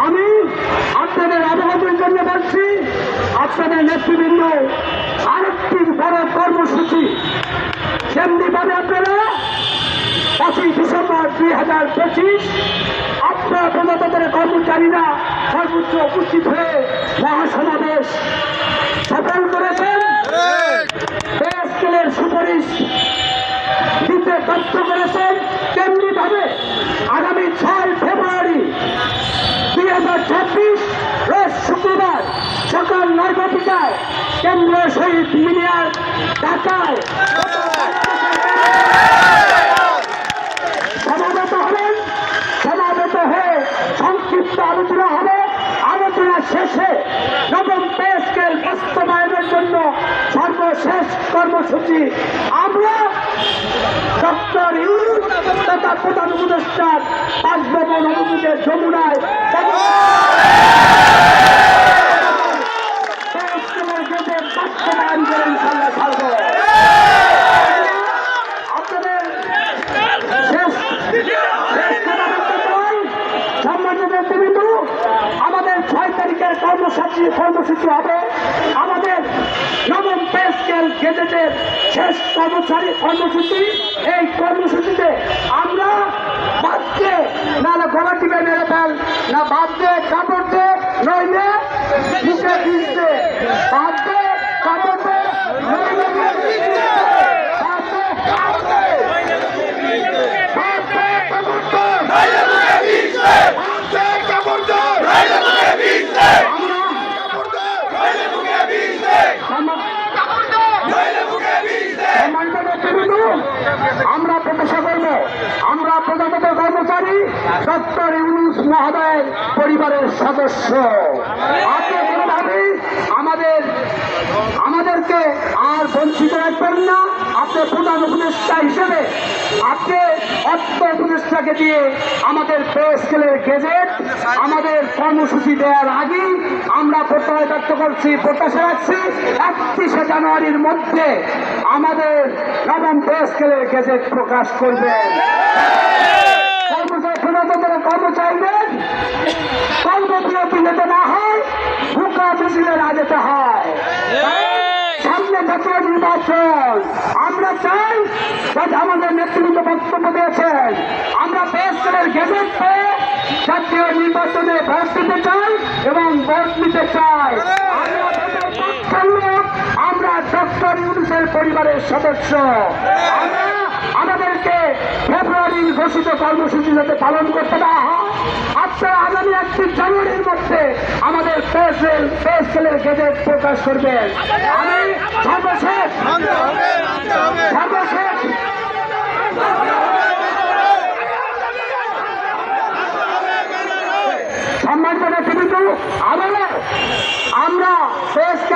আমি আপনাদের অবগতির জন্য বলছি, আপনাদের নেতৃবৃন্দ আরেকটি বড় কর্মসূচি যেমনিভাবে আপনারা 5ই ডিসেম্বর 2025 আপনার প্রজাতন্ত্রের কর্মচারীরা সর্বোচ্চ উপস্থিত হয়ে মহাসমাবেশ সফল করেছেন, পে স্কেলের সুপারিশ দিতে বাধ্য করেছেন, তেমনি ভাবে আগামী 6 ফেব্রুয়ারি 2026 রোজ শুক্রবার সকাল 9টায় কেন্দ্র শহীদ মিনার ঢাকায় সমাবেত হবেন। সমাবেত হয়ে সংক্ষিপ্ত আলোচনা হবে। আলোচনা শেষে নবম পে স্কেল বাস্তবায়নের জন্য সর্বশেষ কর্মসূচি আমরা ডক্টর ইউনূস তথা প্রধান উপদেষ্টার বাসভবন অভিমুখে যমুনায় বাস্তবায়ন করে ইনশাল্লাহ ছাড়ব। আপনাদের সম্মানিত নেতৃবৃন্দ, আমাদের 6 তারিখের কর্মসূচি হবে আমাদের নবম পে স্কেল গেজেটের শেষ কর্মসূচি। এই কর্মসূচিতে আমরা বাদ দিয়ে না গলা টিপে মেরে ফেল, না বাদ দিয়ে কাপড় দিয়ে, নইলে মুখে বিষ দে, বাদ দিয়ে কাপড় দিয়ে, নইলে আমরা প্রত্যাশা করব, আমরা প্রজাতন্ত্রের কর্মচারী ডক্টর ইউনূস মহোদয়ের পরিবারের সদস্য। আপনি কোনোভাবেই আমাদেরকে আর বঞ্চিত রাখবেন না। আপনি প্রধান উপদেষ্টা হিসেবে আপনি অর্থ উপদেষ্টাকে দিয়ে আমাদের পে স্কেলের গেজেট আমাদের কর্মসূচি দেওয়ার আগেই আমরা প্রত্যয় ব্যক্ত করছি, প্রত্যাশা রাখছি 31শে জানুয়ারির মধ্যে আমাদের নবম পে স্কেলের গেজেট প্রকাশ করবেন। প্রজাতন্ত্রের কর্মচারীদের কর্মবিরতি যেতে না হয়, হুকা মিছিলে না যেতে হয়। সামনে জাতীয় নির্বাচন, আমরা চাই যাতে আমাদের নেতৃবৃন্দ বক্তব্য দিয়েছেন, আমরা পে স্কেলের গেজেট পেয়ে জাতীয় নির্বাচনে ভোট দিতে চাই এবং ভোট নিতে চাই। আমরা ডক্টর ইউনূসের পরিবারের সদস্য। আমাদেরকে ফেব্রুয়ারির ঘোষিত কর্মসূচি যাতে পালন করতে দেওয়া হয়, আপনারা আগামী 31 জানুয়ারির মধ্যে আমাদের পে স্কেলের গেজেট প্রকাশ করবেন। আমি সর্বশেষ সম্মানিত নেতৃবৃন্দ, আমরা পে স্কেল